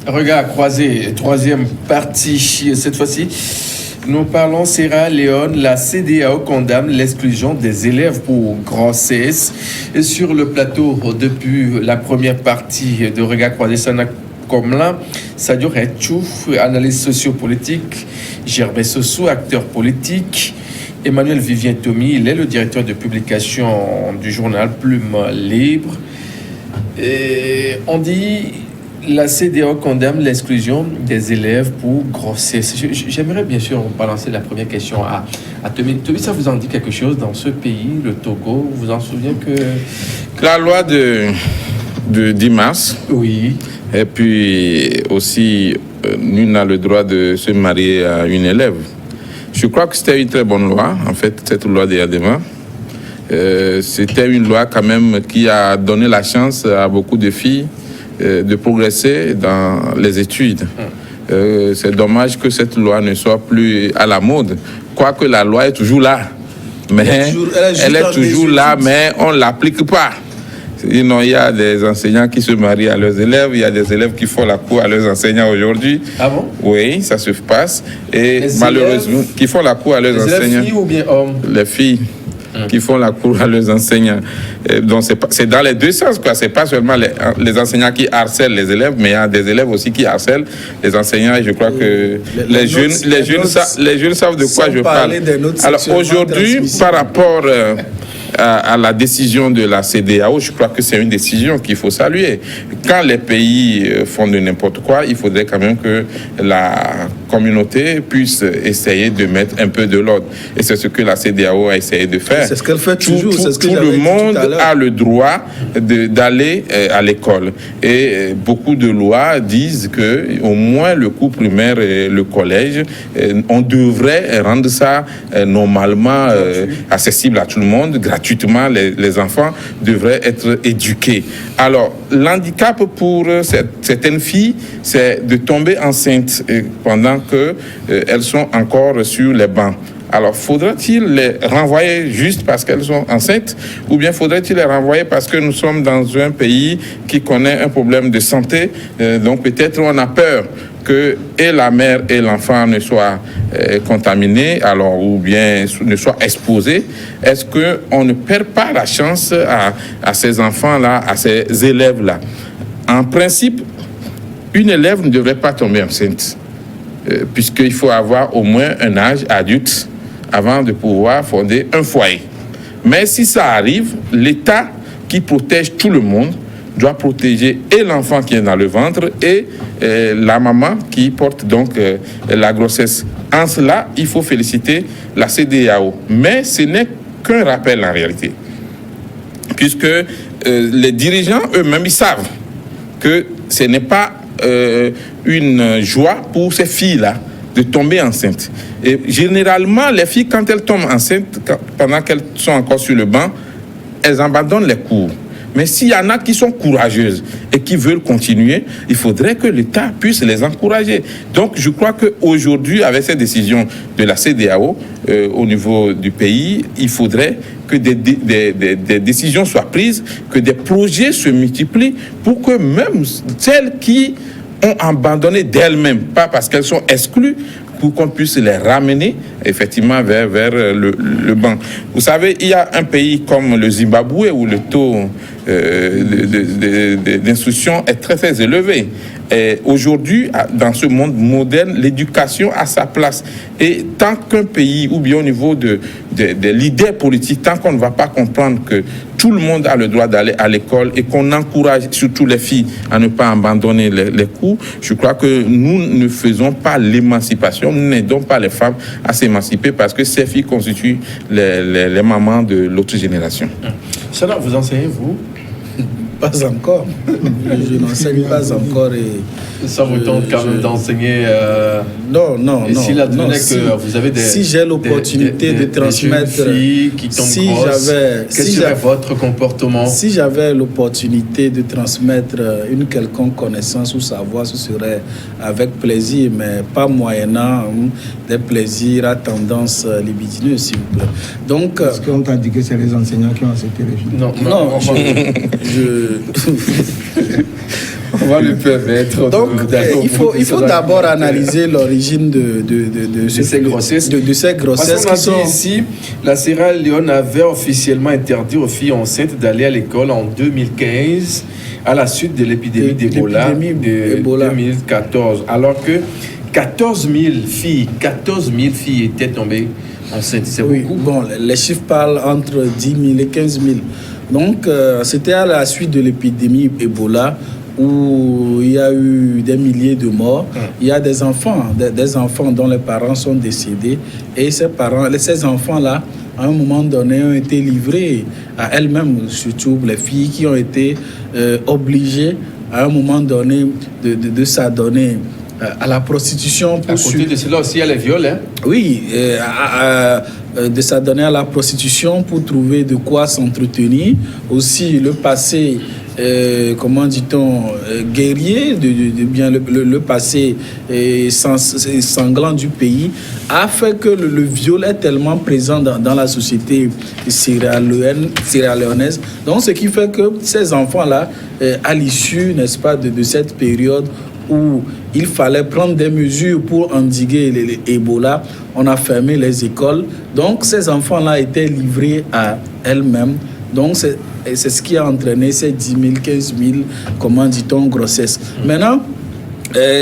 Regard croisé, troisième partie. Cette fois-ci, nous parlons Sierra Leone. La CEDEAO condamne l'exclusion des élèves pour grossesse. Et sur le plateau, depuis la première partie de Regard croisé, Sana Komla, Sadio Retchouf, analyste sociopolitique, Gervais Sossou, acteur politique, Emmanuel Vivien Tomi, il est le directeur de publication du journal Plume Libre. Et on dit la CEDEAO condamne l'exclusion des élèves pour grossesse. J'aimerais bien sûr balancer la première question à Tomi. Tomi, ça vous en dit quelque chose dans ce pays, le Togo? Vous vous en souvenez que... La loi de 10 mars. Oui. Et puis aussi, nul n'a le droit de se marier à une élève. Je crois que c'était une très bonne loi, en fait, cette loi de Yadema. C'était une loi quand même qui a donné la chance à beaucoup de filles de progresser dans les études. C'est dommage que cette loi ne soit plus à la mode, quoique la loi est toujours là. Mais elle est toujours là, mais on ne l'applique pas. Sinon, il y a des enseignants qui se marient à leurs élèves, il y a des élèves qui font la cour à leurs enseignants aujourd'hui. Ah bon? Oui, ça se passe. Et les malheureusement, élèves, qui font la cour à leurs enseignants. Les filles ou bien hommes? Les filles. Qui font la cour à leurs enseignants. Donc c'est dans les deux sens, quoi. C'est pas seulement les enseignants qui harcèlent les élèves, mais il y a des élèves aussi qui harcèlent les enseignants. Et je crois que les jeunes savent de quoi je parle. Alors aujourd'hui, par rapport à la décision de la CEDEAO, je crois que c'est une décision qu'il faut saluer. Quand les pays font de n'importe quoi, il faudrait quand même que la communauté puisse essayer de mettre un peu de l'ordre. Et c'est ce que la CEDEAO a essayé de faire. C'est ce qu'elle fait toujours. Tout le monde a le droit d'aller à l'école. Et beaucoup de lois disent que au moins le cours primaire et le collège, on devrait rendre ça normalement accessible à tout le monde, gratuitement. Les enfants devraient être éduqués. Alors, l'handicap pour certaines filles, c'est de tomber enceinte pendant qu'elles sont encore sur les bancs. Alors, faudrait-il les renvoyer juste parce qu'elles sont enceintes ou bien faudrait-il les renvoyer parce que nous sommes dans un pays qui connaît un problème de santé, donc peut-être on a peur que et la mère et l'enfant ne soient contaminés, alors ou bien ne soient exposés. Est-ce qu'on ne perd pas la chance à ces enfants-là, à ces élèves-là? En principe, une élève ne devrait pas tomber enceinte, puisqu'il faut avoir au moins un âge adulte avant de pouvoir fonder un foyer. Mais si ça arrive, l'État qui protège tout le monde doit protéger et l'enfant qui est dans le ventre et la maman qui porte donc la grossesse. En cela, il faut féliciter la CEDEAO. Mais ce n'est qu'un rappel en réalité. Puisque les dirigeants eux-mêmes, ils savent que ce n'est pas une joie pour ces filles-là de tomber enceintes. Et généralement, les filles, quand elles tombent enceintes, pendant qu'elles sont encore sur le banc, elles abandonnent les cours. Mais s'il y en a qui sont courageuses et qui veulent continuer, il faudrait que l'État puisse les encourager. Donc, je crois qu'aujourd'hui, avec cette décision de la CEDEAO au niveau du pays, il faudrait que des décisions soient prises, que des projets se multiplient pour que même celles qui ont abandonné d'elles-mêmes, pas parce qu'elles sont exclues, pour qu'on puisse les ramener effectivement vers le banc. Vous savez, il y a un pays comme le Zimbabwe où le taux d'instruction est très très élevé. Et aujourd'hui, dans ce monde moderne, l'éducation a sa place. Et tant qu'un pays, ou bien au niveau des leaders politiques, tant qu'on ne va pas comprendre que tout le monde a le droit d'aller à l'école et qu'on encourage surtout les filles à ne pas abandonner les cours, je crois que nous ne faisons pas l'émancipation, nous n'aidons pas les femmes à s'émanciper parce que ces filles constituent les mamans de l'autre génération. Sana, vous enseignez, vous? Pas encore. Je n'enseigne pas encore. Et ça vous tente quand même d'enseigner Non. Si vous avez si j'ai l'opportunité de transmettre, des filles qui tombent quel serait votre comportement? Si j'avais l'opportunité de transmettre une quelconque connaissance ou savoir, ce serait avec plaisir, mais pas moyennant des plaisirs à tendance libidineuse, s'il vous plaît. Donc, est-ce qu'on t'a dit que c'est les enseignants qui ont accepté les filles? Non. On va lui permettre. Donc, il faut d'abord analyser l'origine de ces grossesses. De ces grossesses qui sont... Ici, la Sierra Leone avait officiellement interdit aux filles enceintes d'aller à l'école en 2015 à la suite de l'épidémie d'Ebola de 2014. Alors que 14 000 filles étaient tombées enceintes. C'est beaucoup. Bon, les chiffres parlent entre 10 000 et 15 000. Donc, c'était à la suite de l'épidémie Ebola où il y a eu des milliers de morts. Il y a des enfants dont les parents sont décédés. Et ces enfants-là, à un moment donné, ont été livrés à elles-mêmes, surtout les filles qui ont été obligées, à un moment donné, de s'adonner à la prostitution. À côté de cela aussi, il y a les viols. Hein? Oui, de s'adonner à la prostitution pour trouver de quoi s'entretenir. Aussi, le passé, comment dit-on, guerrier, bien le passé sanglant du pays, a fait que le viol est tellement présent dans la société sierra-léonaise. Donc, ce qui fait que ces enfants-là, à l'issue, n'est-ce pas, de cette période où il fallait prendre des mesures pour endiguer l'Ebola, on a fermé les écoles. Donc, ces enfants-là étaient livrés à elles-mêmes. Donc, c'est ce qui a entraîné ces 10 000, 15 000, comment dit-on, grossesses. Maintenant,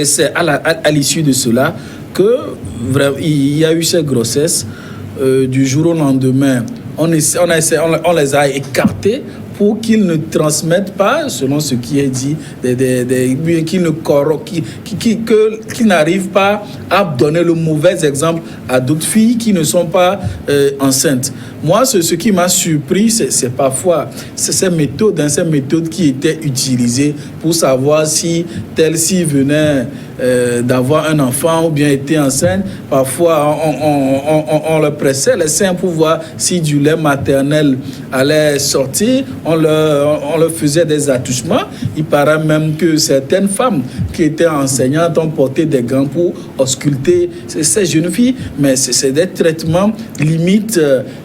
c'est à l'issue de cela qu'il y a eu ces grossesses. Du jour au lendemain, on les a écartées pour qu'ils ne transmettent pas, selon ce qui est dit, qu'ils n'arrivent pas à donner le mauvais exemple à d'autres filles qui ne sont pas enceintes. Moi, ce qui m'a surpris, c'est parfois ces méthodes qui étaient utilisées pour savoir si celle-ci venait d'avoir un enfant ou bien était enceinte. Parfois, on leur pressait les seins pour voir si du lait maternel allait sortir. On leur faisait des attouchements. Il paraît même que certaines femmes qui étaient enseignantes ont porté des gants pour ausculter ces jeunes filles. Mais c'est des traitements limites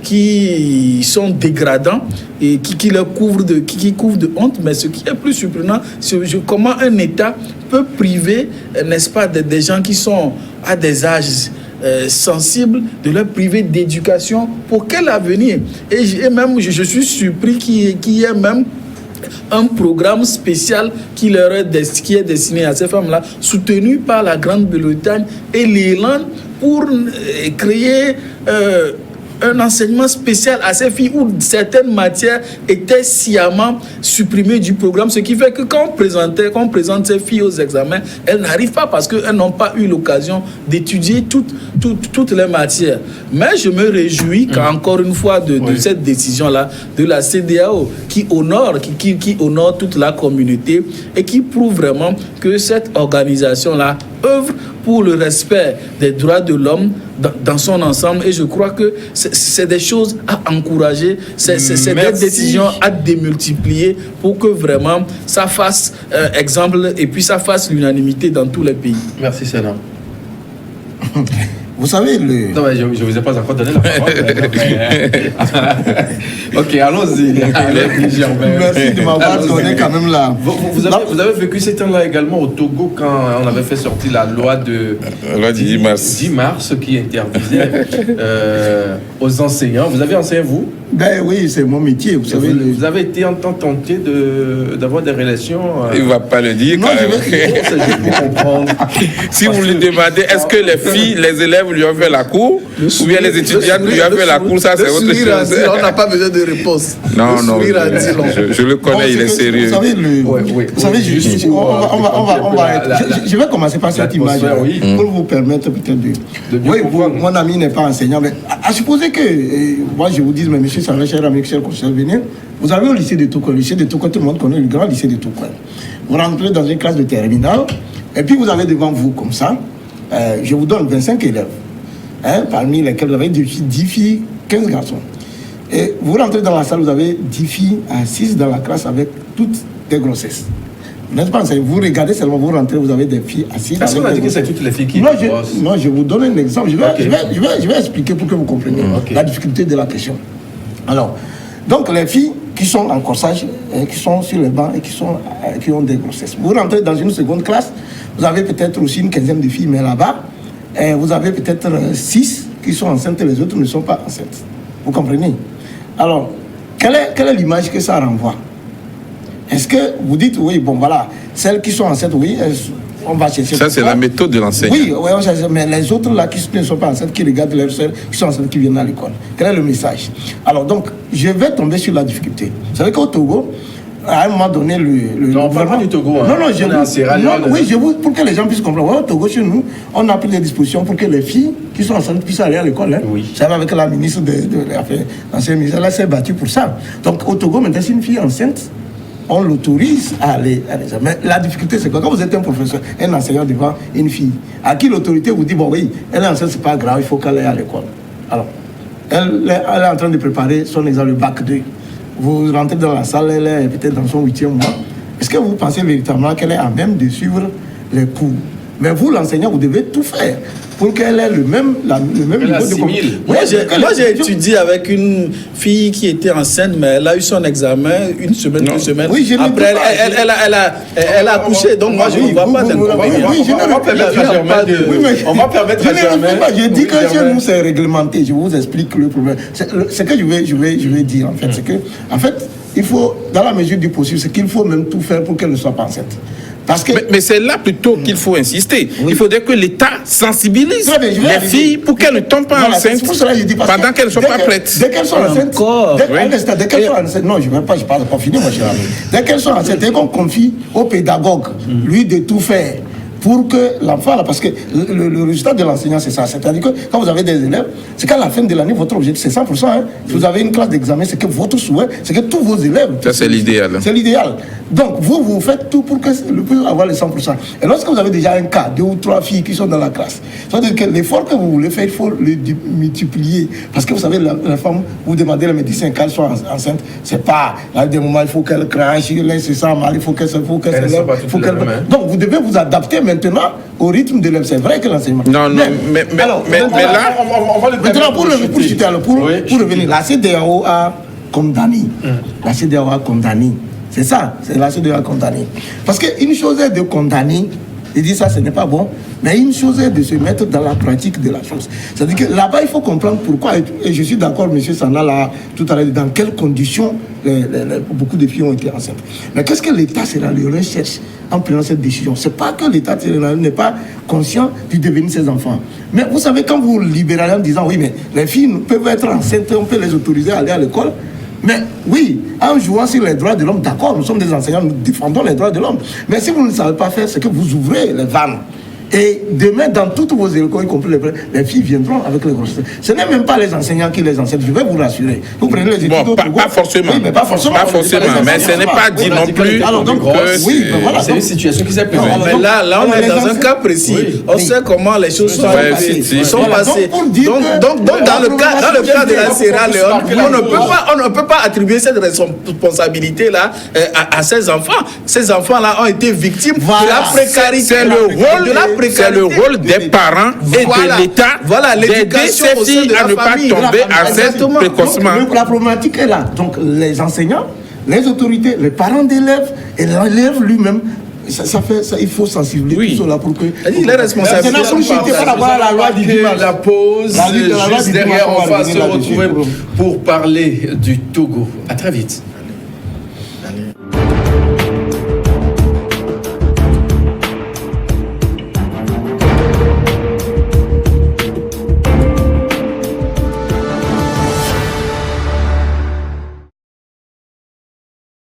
qui sont dégradants et qui couvrent de honte. Mais ce qui est plus surprenant, c'est comment un État peut priver, n'est-ce pas, des gens qui sont à des âges sensibles, de leur priver d'éducation. Pour quel avenir? Et même, je suis surpris qu'il y ait même un programme spécial qui est destiné à ces femmes-là, soutenu par la Grande-Bretagne et l'Irlande, pour créer un enseignement spécial à ces filles où certaines matières étaient sciemment supprimées du programme, ce qui fait que quand on présente ces filles aux examens, elles n'arrivent pas parce qu'elles n'ont pas eu l'occasion d'étudier toutes les matières. Mais je me réjouis qu'encore une fois de cette décision-là de la CEDEAO qui honore toute la communauté et qui prouve vraiment que cette organisation-là œuvre pour le respect des droits de l'homme dans son ensemble. Et je crois que c'est des choses à encourager, c'est des décisions à démultiplier pour que vraiment ça fasse exemple et puis ça fasse l'unanimité dans tous les pays. Merci, Sénat. Vous savez, Non, mais je ne vous ai pas encore donné la parole. Ok, allons-y. Merci de m'avoir donné quand même là. Vous avez vécu ces temps-là également au Togo quand on avait fait sortir la loi du 10 mars qui interdisait aux enseignants. Vous avez enseigné, vous? Ben oui, c'est mon métier. Vous avez été en temps tenté d'avoir des relations. Il ne va pas le dire. Non, quand même. comprendre. Si vous lui demandez, est-ce que les filles, les élèves lui ont fait la cour, ou bien les étudiantes lui ont fait la cour, ça c'est autre chose. On n'a pas besoin de réponse. Non, je le connais, il est sérieux. Vous savez, je vais commencer par cette image pour vous permettre peut-être de oui, mon ami n'est pas enseignant, mais à supposer que, moi je vous dis, mais monsieur Sarah, cher ami, cher conseiller, venez, vous avez au lycée de Togo, tout le monde connaît le grand lycée de Togo. Vous rentrez dans une classe de terminale, et puis vous avez devant vous comme ça, je vous donne 25 élèves, parmi lesquels vous avez 10 filles, 15 garçons. Et vous rentrez dans la salle, vous avez 10 filles assises dans la classe avec toutes des grossesses. N'est-ce pas? Vous regardez seulement, vous rentrez, vous avez des filles assises. Est-ce qu'on a dit que c'est toutes les filles qui non, je vous donne un exemple. Je vais expliquer pour que vous compreniez la difficulté de la question. Alors, donc les filles qui sont en corsage, qui sont sur les bancs et qui ont des grossesses. Vous rentrez dans une seconde classe, vous avez peut-être aussi une quinzaine de filles, mais là-bas, vous avez peut-être 6 qui sont enceintes et les autres ne sont pas enceintes. Vous comprenez? Alors, quelle est l'image que ça renvoie? Est-ce que vous dites, oui, bon voilà, celles qui sont enceintes, oui, on va chercher. Ça, c'est la méthode de l'enseignant. Oui, mais les autres là qui ne sont pas enceintes, qui regardent leurs sœurs, qui sont enceintes, qui viennent à l'école. Quel est le message? Alors donc, je vais tomber sur la difficulté. Vous savez qu'au Togo, à un moment donné, non, on parle pas du Togo. Hein. Non, pour que les gens puissent comprendre. Au Togo, chez nous, on a pris des dispositions pour que les filles qui sont enceintes puissent aller à l'école. Hein. Oui. Ça va avec la ministre l'ancienne ministre, elle s'est battue pour ça. Donc au Togo, maintenant, si une fille enceinte, on l'autorise à aller à l'examen. Mais la difficulté, c'est que quand vous êtes un professeur, un enseignant devant une fille, à qui l'autorité vous dit, bon oui, elle est enceinte, c'est pas grave, il faut qu'elle aille à l'école. Alors, elle est en train de préparer son examen, le bac 2. Vous rentrez dans la salle, elle est peut-être dans son 8e mois. Est-ce que vous pensez véritablement qu'elle est à même de suivre les cours? Mais vous, l'enseignant, vous devez tout faire pour qu'elle ait le même niveau de compétence. Moi, j'ai étudié avec une fille qui était enceinte, mais elle a eu son examen une semaine, 2 semaines. Oui, après, elle a accouché. Donc, moi, je ne vois pas d'inconvénient. Oui, on va permettre à Germain. Je dis que chez nous, c'est réglementé. Je vous explique le problème. Ce que je vais dire, en fait, c'est que, en fait, il faut, dans la mesure du possible, c'est qu'il faut même tout faire pour qu'elle ne soit pas enceinte. Parce que... mais c'est là plutôt qu'il faut insister. Oui. Il faudrait que l'État sensibilise les filles pour qu'elles ne tombent pas enceintes pendant qu'elles ne sont pas prêtes. Dès qu'elles sont enceintes, dès qu'elles sont enceintes, non, je ne parle pas finir, mon cher ami. Dès qu'elles sont enceintes, dès qu'on confie au pédagogue, lui, de tout faire pour que l'enfant, là, parce que le résultat de l'enseignant, c'est ça. C'est-à-dire que quand vous avez des élèves, c'est qu'à la fin de l'année, votre objectif, c'est 100%. Hein. Si vous avez une classe d'examen, c'est que votre souhait, c'est que tous vos élèves... Ça, c'est l'idéal. C'est l'idéal. Donc, vous faites tout pour avoir les 100%. Et lorsque vous avez déjà un cas, 2 ou 3 filles qui sont dans la classe, c'est-à-dire que l'effort que vous voulez faire, il faut le multiplier. Parce que vous savez, la femme, vous demandez le médecin qu'elle soit enceinte, c'est pas, à des moments, il faut qu'elle crache, il se sent mal, il faut qu'elle se lève. Donc, vous devez vous adapter maintenant au rythme de l'élève. C'est vrai que l'enseignement... Non, mais là... On va le maintenant, pour revenir, la CEDEAO a condamné. La CEDEAO a condamné. C'est ça, c'est la CEDEAO a condamné. Parce qu'une chose est de condamner, et dire ça, ce n'est pas bon, mais une chose est de se mettre dans la pratique de la chose. C'est-à-dire que là-bas, il faut comprendre pourquoi, et je suis d'accord, M. Sana, là, tout à l'heure, dans quelles conditions beaucoup de filles ont été enceintes. Mais qu'est-ce que l'État Sierra Leone cherche en prenant cette décision? C'est pas que l'État Sierra Leone n'est pas conscient du devenir de ses enfants. Mais vous savez, quand vous libérez en disant, oui, mais les filles peuvent être enceintes, on peut les autoriser à aller à l'école. Mais oui, en jouant sur les droits de l'homme, d'accord, nous sommes des enseignants, nous défendons les droits de l'homme. Mais si vous ne savez pas faire, c'est que vous ouvrez les vannes. Et demain, dans toutes vos écoles, y compris les filles viendront avec les grossesses. Ce n'est même pas les enseignants qui les enseignent, je vais vous rassurer. Vous prenez les études bon, pas forcément. Oui, mais pas forcément. Pas forcément, mais ce n'est pas dit non plus que c'est une situation qui s'est présentée. Mais là, on est dans un cas précis. On sait comment les choses sont passées. Donc, dans le cas de la Sierra Leone, on ne peut pas attribuer cette responsabilité-là à ces enfants. Ces enfants-là ont été victimes de la précarité. C'est le rôle des parents et de l'État d'aider ces filles à ne pas tomber enceintes précocement. La problématique est là. Donc les enseignants, les autorités, les parents d'élèves et l'élève lui-même, il faut sensibiliser tout cela pour que... Les responsabilités la loi du la pause, juste derrière, on va se retrouver pour parler du Togo. À très vite.